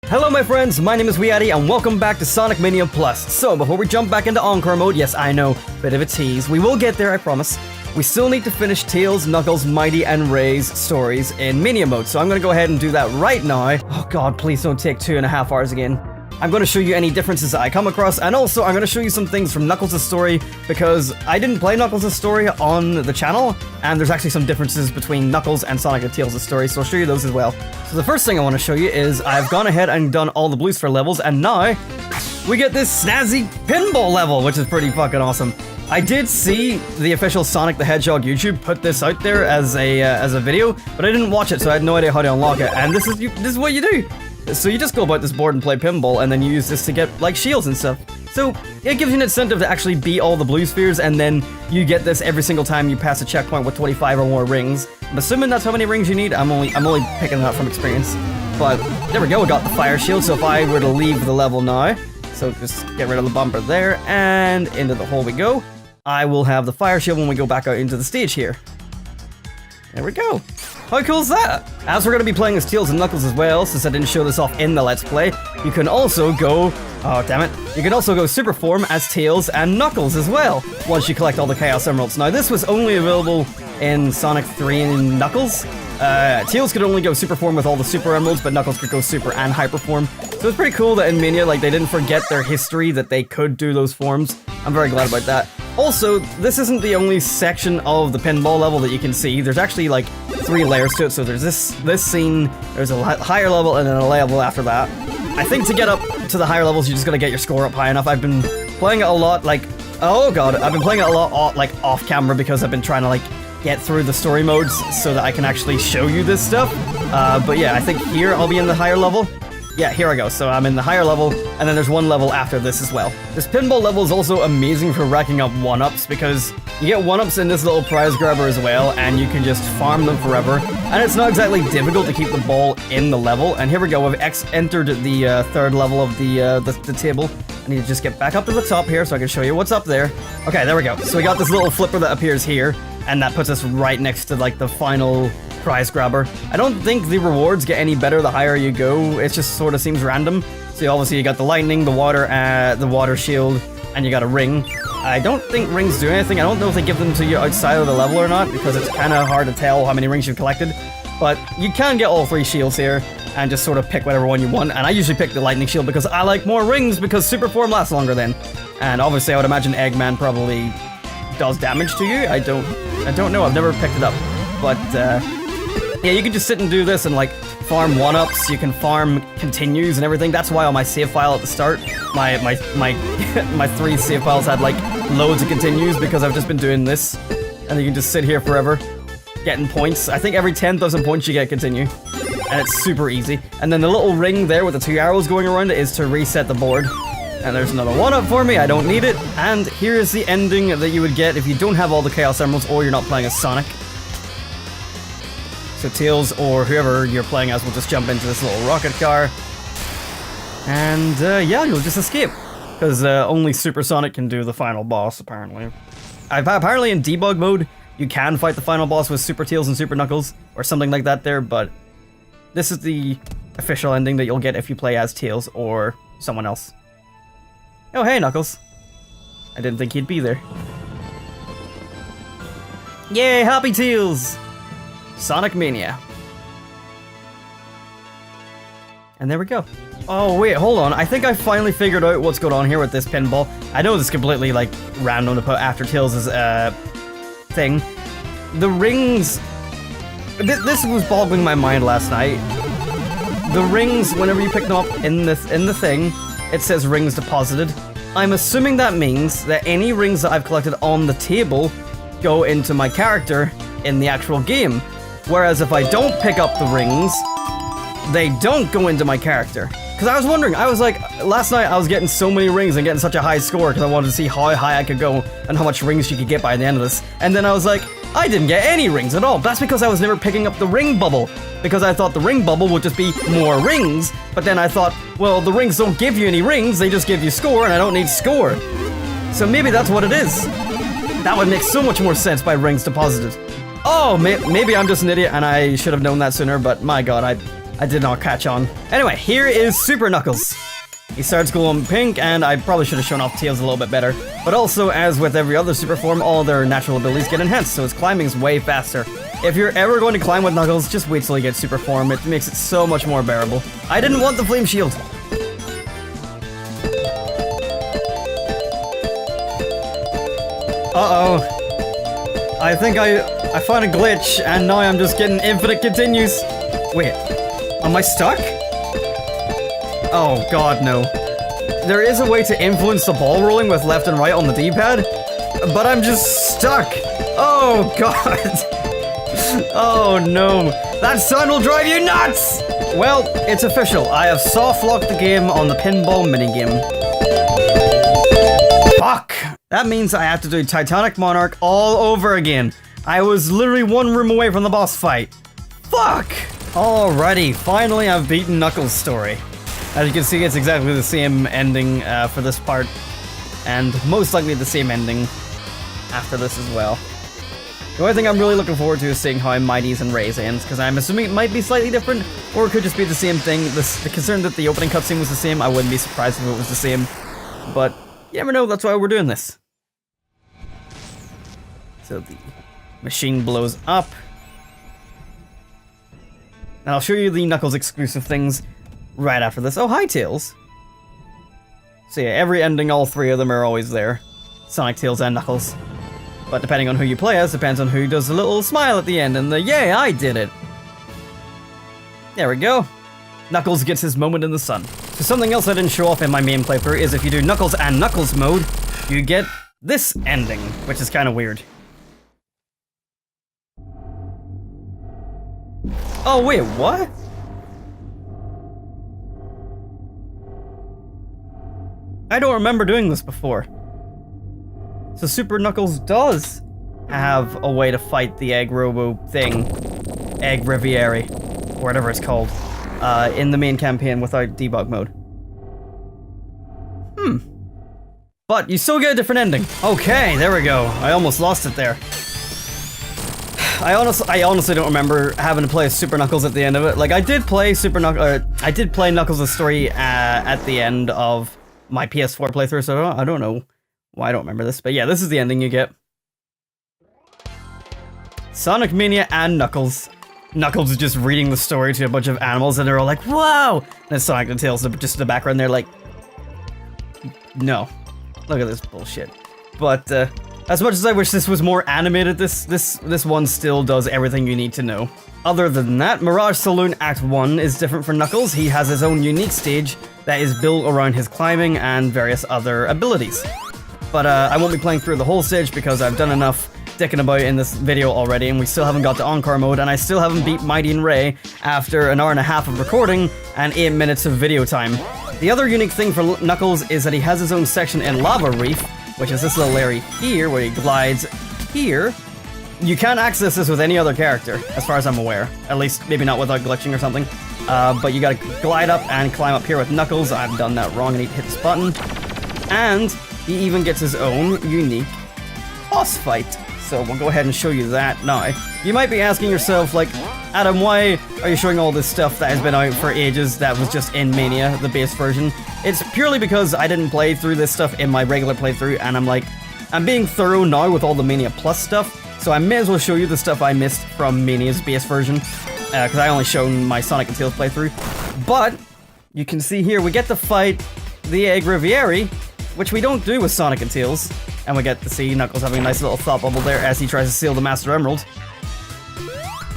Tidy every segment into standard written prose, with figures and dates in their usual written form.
Hello my friends, my name is WeeAddy and welcome back to Sonic Mania Plus. So before we jump back into Encore Mode, yes I know, bit of a tease, we will get there I promise. We still need to finish Tails, Knuckles, Mighty, and Ray's stories in Mania Mode, so I'm gonna go ahead and do that right now. Oh god, please don't take 2.5 hours again. I'm going to show you any differences that I come across, and also I'm going to show you some things from Knuckles' story, because I didn't play Knuckles' story on the channel, and there's actually some differences between Knuckles and Sonic and Tails' story, so I'll show you those as well. So the first thing I want to show you is I've gone ahead and done all the Blue Sphere levels, and now we get this snazzy pinball level, which is pretty fucking awesome. I did see the official Sonic the Hedgehog YouTube put this out there as a video, but I didn't watch it, so I had no idea how to unlock it, and this is what you do. So you just go about this board and play pinball, and then you use this to get, like, shields and stuff. So it gives you an incentive to actually beat all the blue spheres, and then you get this every single time you pass a checkpoint with 25 or more rings. I'm assuming that's how many rings you need. I'm only picking it up from experience. But there we go, we got the fire shield, so if I were to leave the level now, so just get rid of the bumper there, and into the hole we go. I will have the fire shield when we go back out into the stage here. There we go. How cool is that? As we're going to be playing as Tails and Knuckles as well, since I didn't show this off in the Let's Play, you can also go... Oh, damn it. You can also go Super Form as Tails and Knuckles as well, once you collect all the Chaos Emeralds. Now, this was only available in Sonic 3 and Knuckles. Tails could only go Super Form with all the Super Emeralds, but Knuckles could go Super and Hyper Form. So it's pretty cool that in Mania, like, they didn't forget their history, that they could do those forms. I'm very glad about that. Also, this isn't the only section of the pinball level that you can see. There's actually, like, 3 layers to it. So there's this scene, there's a higher level, and then a level after that. I think to get up to the higher levels, you just gotta get your score up high enough. I've been playing it a lot, like... Oh god, I've been playing it a lot, like, off-camera because I've been trying to, like, get through the story modes so that I can actually show you this stuff. But yeah, I think here I'll be in the higher level. Yeah, here I go. So I'm in the higher level, and then there's one level after this as well. This pinball level is also amazing for racking up 1-ups, because you get 1-ups in this little prize grabber as well, and you can just farm them forever. And it's not exactly difficult to keep the ball in the level. And here we go, we've entered the third level of the table. I need to just get back up to the top here so I can show you what's up there. Okay, there we go. So we got this little flipper that appears here, and that puts us right next to, like, the final prize grabber. I don't think the rewards get any better the higher you go. It just sort of seems random. So obviously you got the lightning, the water shield, and you got a ring. I don't think rings do anything. I don't know if they give them to you outside of the level or not, because it's kind of hard to tell how many rings you've collected. But you can get all 3 shields here and just sort of pick whatever one you want. And I usually pick the lightning shield because I like more rings, because Super Form lasts longer then. And obviously I would imagine Eggman probably does damage to you. I don't know. I've never picked it up. But yeah, you can just sit and do this and, like, farm 1-ups. You can farm continues and everything. That's why on my save file at the start, my 3 save files had, like, loads of continues, because I've just been doing this. And you can just sit here forever, getting points. I think every 10,000 points you get a continue. And it's super easy. And then the little ring there with the 2 arrows going around it is to reset the board. And there's another 1-up for me, I don't need it. And here's the ending that you would get if you don't have all the Chaos Emeralds or you're not playing as Sonic. So Tails or whoever you're playing as will just jump into this little rocket car. And yeah, you'll just escape. Because only Super Sonic can do the final boss, apparently. Apparently in debug mode, you can fight the final boss with Super Tails and Super Knuckles, or something like that there, but this is the official ending that you'll get if you play as Tails or someone else. Oh, hey, Knuckles. I didn't think he'd be there. Yay, happy Tails! Sonic Mania. And there we go. Oh, wait, hold on. I think I finally figured out what's going on here with this pinball. I know this is completely, like, random to put after Tails' thing. The rings... This was boggling my mind last night. The rings, whenever you pick them up in the thing, it says rings deposited. I'm assuming that means that any rings that I've collected on the table go into my character in the actual game. Whereas if I don't pick up the rings, they don't go into my character. Because I was wondering, I was like, last night I was getting so many rings and getting such a high score because I wanted to see how high I could go and how much rings you could get by the end of this. And then I was like, I didn't get any rings at all. That's because I was never picking up the ring bubble. Because I thought the ring bubble would just be more rings. But then I thought, well, the rings don't give you any rings, they just give you score, and I don't need score. So maybe that's what it is. That would make so much more sense by rings deposited. Oh, maybe I'm just an idiot and I should have known that sooner, but my god, I did not catch on. Anyway, here is Super Knuckles. He starts glowing pink, and I probably should have shown off Tails a little bit better. But also, as with every other super form, all their natural abilities get enhanced, so his climbing's way faster. If you're ever going to climb with Knuckles, just wait till you get super form. It makes it so much more bearable. I didn't want the flame shield. Uh-oh. I think I found a glitch, and now I'm just getting infinite continues. Wait, am I stuck? Oh god, no. There is a way to influence the ball rolling with left and right on the D-pad, but I'm just stuck. Oh god. Oh no. That sun will drive you nuts! Well, it's official. I have soft-locked the game on the pinball minigame. Fuck! That means I have to do Titanic Monarch all over again. I was literally one room away from the boss fight. Fuck! Alrighty, finally I've beaten Knuckles' story. As you can see, it's exactly the same ending for this part, and most likely the same ending after this as well. The only thing I'm really looking forward to is seeing how Mighty's and Ray's ends, because I'm assuming it might be slightly different, or it could just be the same thing. The concern that the opening cutscene was the same, I wouldn't be surprised if it was the same, but you never know, that's why we're doing this. So the machine blows up. And I'll show you the Knuckles exclusive things right after this. Oh, hi, Tails. So yeah, every ending, all three of them are always there. Sonic, Tails, and Knuckles. But depending on who you play as, depends on who does a little smile at the end and the, yay, I did it. There we go. Knuckles gets his moment in the sun. So something else I didn't show off in my main playthrough is if you do Knuckles and Knuckles mode, you get this ending, which is kind of weird. Oh, wait, what? I don't remember doing this before. So Super Knuckles does have a way to fight the Egg Robo thing, Egg Riviere, or whatever it's called, in the main campaign without debug mode. But you still get a different ending. Okay, there we go. I almost lost it there. I honestly don't remember having to play Super Knuckles at the end of it. Like, I did play I did play Knuckles' story at the end of my PS4 playthrough, so I don't know why I don't remember this. But yeah, this is the ending you get. Sonic Mania and Knuckles. Knuckles is just reading the story to a bunch of animals, and they're all like, "Whoa!" And then Sonic and Tails are just in the background. They're like, "No, look at this bullshit." But as much as I wish this was more animated, this one still does everything you need to know. Other than that, Mirage Saloon Act 1 is different for Knuckles. He has his own unique stage that is built around his climbing and various other abilities. But I won't be playing through the whole stage because I've done enough dicking about in this video already, and we still haven't got to Encore Mode, and I still haven't beat Mighty and Ray after an hour and a half of recording and 8 minutes of video time. The other unique thing for Knuckles is that he has his own section in Lava Reef, which is this little area here where he glides here. You can't access this with any other character, as far as I'm aware. At least, maybe not without glitching or something. But you gotta glide up and climb up here with Knuckles. I've done that wrong, I need to hit this button. And he even gets his own unique boss fight. So we'll go ahead and show you that now. You might be asking yourself, like, Adam, why are you showing all this stuff that has been out for ages that was just in Mania, the base version? It's purely because I didn't play through this stuff in my regular playthrough, and I'm like, I'm being thorough now with all the Mania Plus stuff, so I may as well show you the stuff I missed from Mania's base version, because I only shown my Sonic and Tails playthrough. But you can see here, we get to fight the Egg Riviere, which we don't do with Sonic and Tails. And we get to see Knuckles having a nice little thought bubble there as he tries to steal the Master Emerald.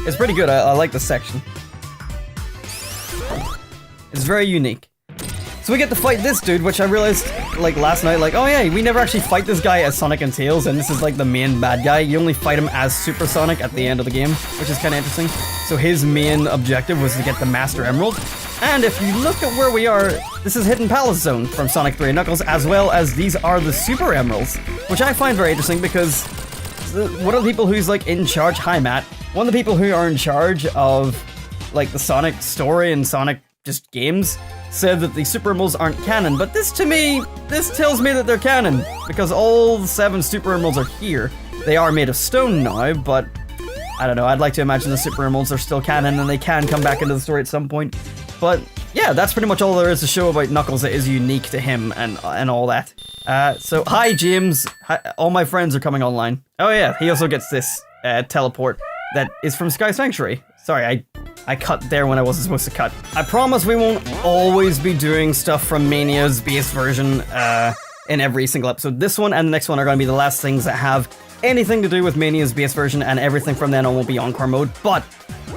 It's pretty good, I like this section. It's very unique. So we get to fight this dude, which I realized, like, last night, like, oh yeah, we never actually fight this guy as Sonic and Tails, and this is, like, the main bad guy. You only fight him as Super Sonic at the end of the game, which is kind of interesting. So his main objective was to get the Master Emerald. And if you look at where we are, this is Hidden Palace Zone from Sonic 3 and Knuckles, as well as these are the Super Emeralds, which I find very interesting because one of the people who's, like, in charge, hi Matt, one of the people who are in charge of, like, the Sonic story and Sonic just games said that the Super Emeralds aren't canon, but this to me, this tells me that they're canon, because all 7 Super Emeralds are here. They are made of stone now, but I don't know, I'd like to imagine the Super Emeralds are still canon and they can come back into the story at some point. But yeah, that's pretty much all there is to show about Knuckles that is unique to him and all that. So hi James, hi, all my friends are coming online. Oh yeah, he also gets this teleport that is from Sky Sanctuary. Sorry, I cut there when I wasn't supposed to cut. I promise we won't always be doing stuff from Mania's base version in every single episode. This one and the next one are going to be the last things that have anything to do with Mania's base version, and everything from then on will be Encore Mode. But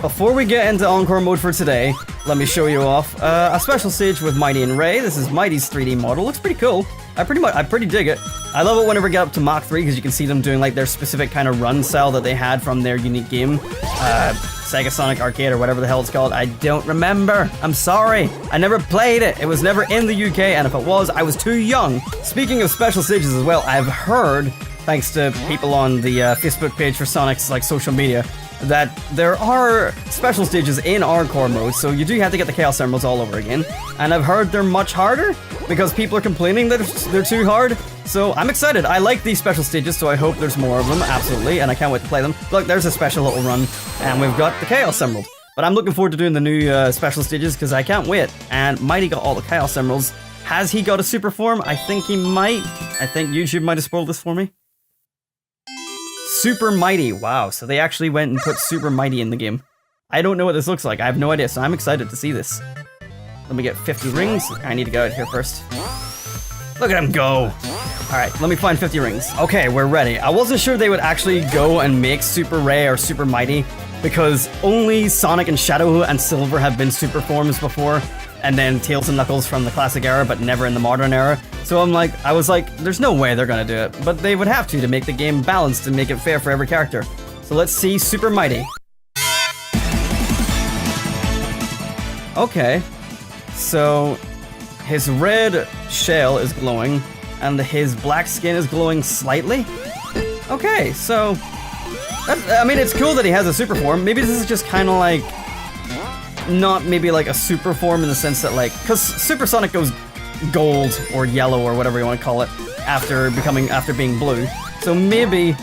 before we get into Encore Mode for today, let me show you off a special stage with Mighty and Ray. This is Mighty's 3D model. Looks pretty cool. I pretty dig it. I love it whenever we get up to Mach 3 because you can see them doing like their specific kind of run style that they had from their unique game. Sega Sonic Arcade or whatever the hell it's called. I don't remember. I'm sorry. I never played it. It was never in the UK, and if it was, I was too young. Speaking of special stages as well, I've heard, thanks to people on the Facebook page for Sonic's like social media, that there are special stages in Encore Mode, so you do have to get the Chaos Emeralds all over again. And I've heard they're much harder because people are complaining that they're too hard. So I'm excited. I like these special stages, so I hope there's more of them, absolutely, and I can't wait to play them. Look, there's a special little run, and we've got the Chaos Emerald. But I'm looking forward to doing the new special stages because I can't wait. And Mighty got all the Chaos Emeralds. Has he got a super form? I think he might. I think YouTube might have spoiled this for me. Super Mighty, wow, so they actually went and put Super Mighty in the game. I don't know what this looks like, I have no idea, so I'm excited to see this. Let me get 50 rings, I need to go out here first. Look at him go! Alright, let me find 50 rings. Okay, we're ready. I wasn't sure they would actually go and make Super Ray or Super Mighty, because only Sonic and Shadow and Silver have been super forms before, and then Tails and Knuckles from the classic era, but never in the modern era. So I was like, there's no way they're gonna do it, but they would have to make the game balanced and make it fair for every character. So let's see Super Mighty. Okay, so his red shell is glowing, and his black skin is glowing slightly. Okay, so, I mean, it's cool that he has a super form. Maybe this is just kind of like, not maybe like a super form in the sense that like, because Super Sonic goes gold or yellow or whatever you want to call it after being blue. So maybe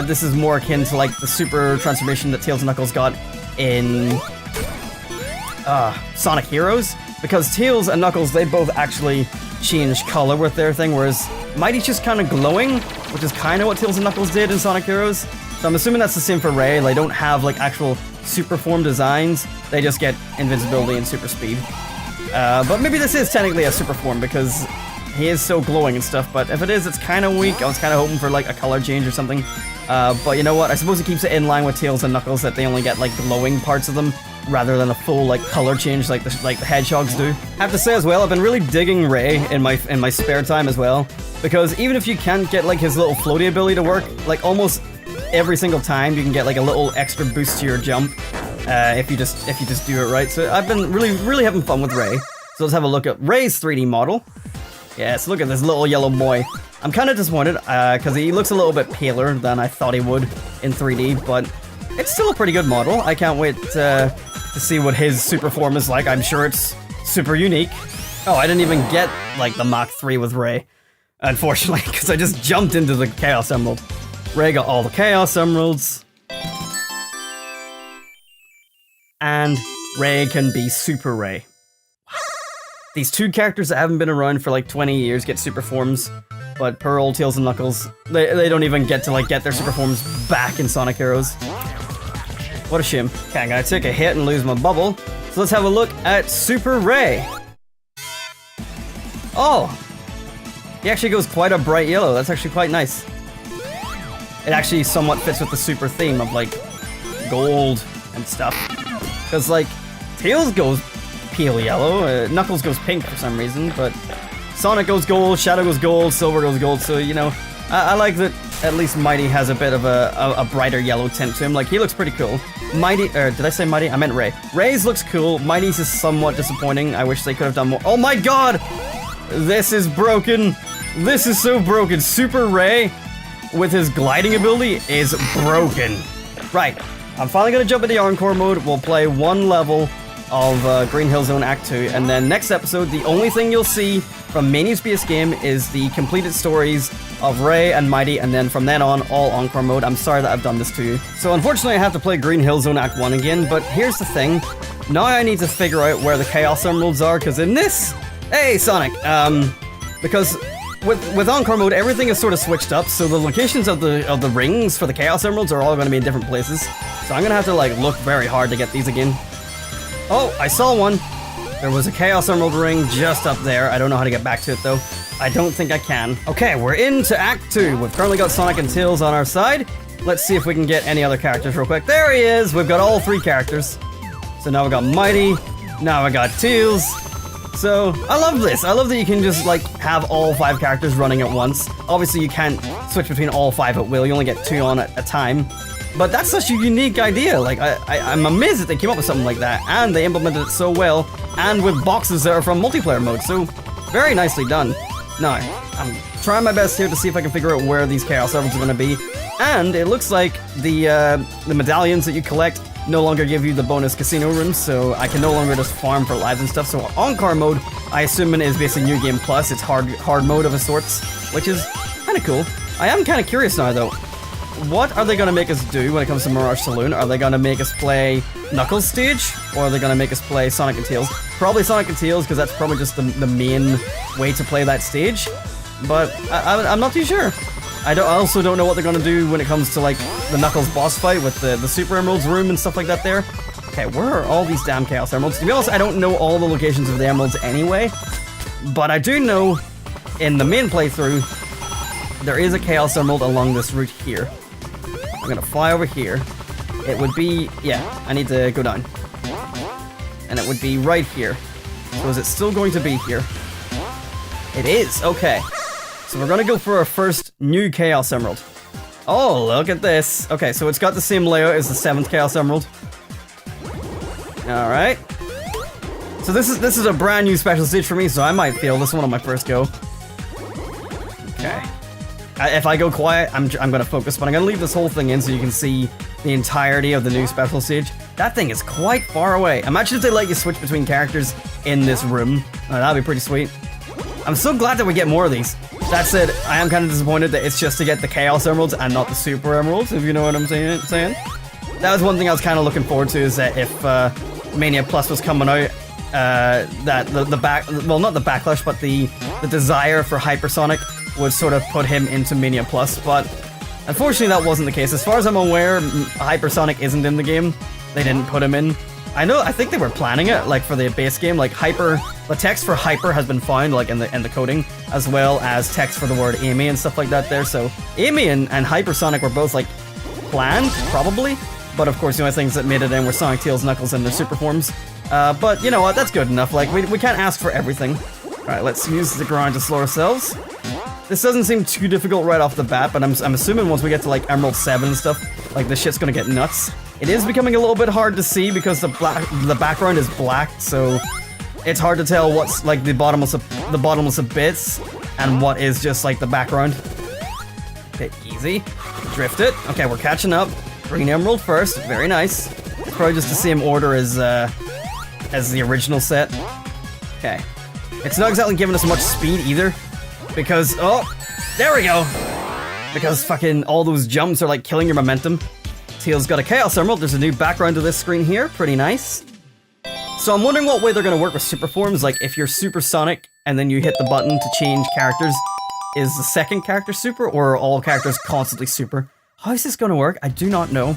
this is more akin to like the super transformation that Tails and Knuckles got in Sonic Heroes, because Tails and Knuckles, they both actually change color with their thing, whereas Mighty's just kind of glowing, which is kind of what Tails and Knuckles did in Sonic Heroes. So I'm assuming that's the same for Ray. They don't have like actual super form designs, they just get invincibility and super speed. But maybe this is technically a super form because he is so glowing and stuff, but if it is, it's kind of weak. I was kind of hoping for like a color change or something. But you know what, I suppose it keeps it in line with Tails and Knuckles that they only get like glowing parts of them rather than a full like color change like the hedgehogs do. I have to say as well, I've been really digging Ray in my spare time as well, because even if you can't get like his little floaty ability to work, like almost every single time you can get like a little extra boost to your jump if you just do it right. So I've been really having fun with Ray. So let's have a look at Ray's 3D model. Yes, look at this little yellow boy. I'm kind of disappointed because he looks a little bit paler than I thought he would in 3D, but it's still a pretty good model. I can't wait to see what his super form is like. I'm sure it's super unique. Oh, I didn't even get like the Mach 3 with Ray, unfortunately, because I just jumped into the Chaos Emerald. Ray got all the Chaos Emeralds. And Ray can be Super Ray. These two characters that haven't been around for like 20 years get super forms, but per old Tails and Knuckles, they don't even get to like get their super forms back in Sonic Heroes. What a shame. Okay, I'm gonna take a hit and lose my bubble. So let's have a look at Super Ray. Oh! He actually goes quite a bright yellow. That's actually quite nice. It actually somewhat fits with the super theme of like gold and stuff. Because like, Tails goes pale yellow, Knuckles goes pink for some reason, but Sonic goes gold, Shadow goes gold, Silver goes gold, so you know, I like that at least Mighty has a bit of a brighter yellow tint to him. Like, he looks pretty cool. Mighty, did I say Mighty? I meant Ray. Ray's looks cool, Mighty's is somewhat disappointing. I wish they could have done more. Oh my god! This is broken! This is so broken. Super Ray, with his gliding ability, is broken. Right, I'm finally gonna jump into Encore Mode. We'll play one level of Green Hill Zone Act 2, and then next episode, the only thing you'll see from Mania's base game is the completed stories of Ray and Mighty, and then from then on, all Encore Mode. I'm sorry that I've done this to you. So unfortunately, I have to play Green Hill Zone Act 1 again, but here's the thing. Now I need to figure out where the Chaos Emeralds are, because in this... Hey, Sonic! Because with Encore Mode, everything is sort of switched up, so the locations of the rings for the Chaos Emeralds are all going to be in different places. So I'm going to have to, like, look very hard to get these again. Oh, I saw one! There was a Chaos Emerald ring just up there. I don't know how to get back to it, though. I don't think I can. Okay, we're into Act 2. We've currently got Sonic and Tails on our side. Let's see if we can get any other characters real quick. There he is! We've got all 3 characters. So now we got Mighty. Now I got Tails. So, I love this. I love that you can just, like, have all 5 characters running at once. Obviously, you can't switch between all 5 at will. You only get 2 on at a time. But that's such a unique idea. Like, I'm amazed that they came up with something like that, and they implemented it so well, and with boxes that are from multiplayer mode, so very nicely done. Now, I'm trying my best here to see if I can figure out where these Chaos Emeralds are going to be, and it looks like the medallions that you collect no longer give you the bonus casino rooms, so I can no longer just farm for lives and stuff. So Encore Mode, I assume, is basically New Game Plus. It's hard mode of a sorts, which is kind of cool. I am kind of curious now, though. What are they going to make us do when it comes to Mirage Saloon? Are they going to make us play Knuckles stage? Or are they going to make us play Sonic and Tails? Probably Sonic and Tails, because that's probably just the main way to play that stage. But I'm not too sure. I also don't know what they're going to do when it comes to, like, the Knuckles boss fight with the Super Emeralds room and stuff like that there. Okay, where are all these damn Chaos Emeralds? To be honest, I don't know all the locations of the Emeralds anyway. But I do know, in the main playthrough, there is a Chaos Emerald along this route here. I'm gonna fly over here. It would be... yeah, I need to go down. And it would be right here. So is it still going to be here? It is, okay. So we're gonna go for our first new Chaos Emerald. Oh, look at this. Okay, so it's got the same layout as the 7th Chaos Emerald. Alright. So this is a brand new special stage for me, so I might fail this one on my first go. Okay. If I go quiet, I'm gonna focus, but I'm gonna leave this whole thing in so you can see the entirety of the new special stage. That thing is quite far away. Imagine if they let you switch between characters in this room. That'd be pretty sweet. I'm so glad that we get more of these. That said, I am kind of disappointed that it's just to get the Chaos Emeralds and not the Super Emeralds, if you know what I'm saying. That was one thing I was kind of looking forward to, is that if Mania Plus was coming out, that well, not the backlash, but the desire for Hypersonic would sort of put him into Mania Plus, but unfortunately that wasn't the case. As far as I'm aware, Hypersonic isn't in the game. They didn't put him in. I think they were planning it, like, for the base game, like the text for Hyper has been found, like, in the coding, as well as text for the word Amy and stuff like that there, so Amy and Hypersonic were both, like, planned, probably, but of course the only things that made it in were Sonic, Tails, Knuckles, and their super forms. But you know what, that's good enough, like, we can't ask for everything. Alright, let's use the grind to slow ourselves. This doesn't seem too difficult right off the bat, but I'm assuming once we get to, like, Emerald 7 and stuff, like, this shit's gonna get nuts. It is becoming a little bit hard to see because the background is black, so it's hard to tell what's, like, the bottomless of bits and what is just, like, the background. Okay, easy. Drift it. Okay, we're catching up. Green Emerald first. Very nice. It's probably just the same order as the original set. Okay. It's not exactly giving us much speed either, because, oh, there we go. Because fucking all those jumps are, like, killing your momentum. Tails got a Chaos Emerald. There's a new background to this screen here. Pretty nice. So I'm wondering what way they're going to work with super forms. Like, if you're Super Sonic and then you hit the button to change characters, is the second character super, or are all characters constantly super? How is this going to work? I do not know.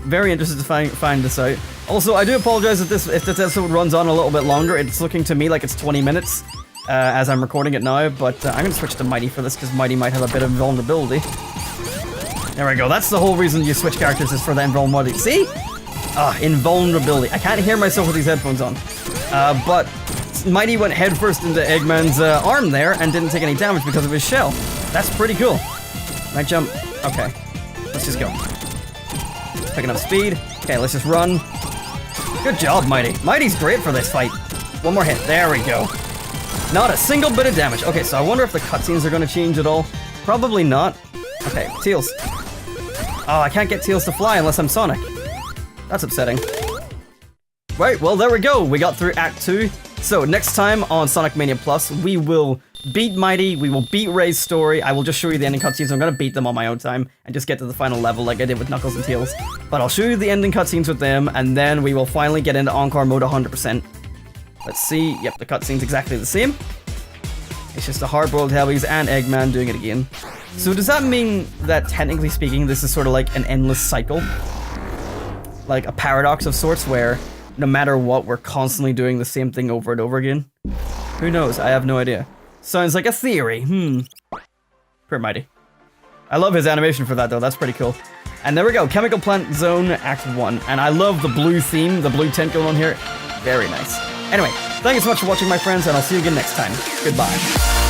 Very interested to find this out. Also, I do apologize if this episode runs on a little bit longer. It's looking to me like it's 20 minutes as I'm recording it now, but I'm going to switch to Mighty for this because Mighty might have a bit of invulnerability. There we go. That's the whole reason you switch characters, is for the invulnerability. See? Invulnerability. I can't hear myself with these headphones on. But Mighty went headfirst into Eggman's arm there and didn't take any damage because of his shell. That's pretty cool. Can I jump? Okay. Let's just go. Picking up speed. Okay, let's just run. Good job, Mighty. Mighty's great for this fight. One more hit. There we go. Not a single bit of damage. Okay, so I wonder if the cutscenes are going to change at all. Probably not. Okay, Tails. Oh, I can't get Tails to fly unless I'm Sonic. That's upsetting. Right, well, there we go. We got through Act 2. So, next time on Sonic Mania Plus, we will beat Mighty, we will beat Ray's story. I will just show you the ending cutscenes. I'm gonna beat them on my own time and just get to the final level like I did with Knuckles and Tails. But I'll show you the ending cutscenes with them, and then we will finally get into Encore Mode 100%. Let's see. Yep, the cutscene's exactly the same. It's just the hard-boiled Helbies and Eggman doing it again. So does that mean that, technically speaking, this is sort of like an endless cycle? Like a paradox of sorts where no matter what, we're constantly doing the same thing over and over again? Who knows? I have no idea. Sounds like a theory. Poor Mighty. I love his animation for that, though. That's pretty cool. And there we go. Chemical Plant Zone Act 1. And I love the blue theme, the blue tint going on here. Very nice. Anyway, thank you so much for watching, my friends, and I'll see you again next time. Goodbye.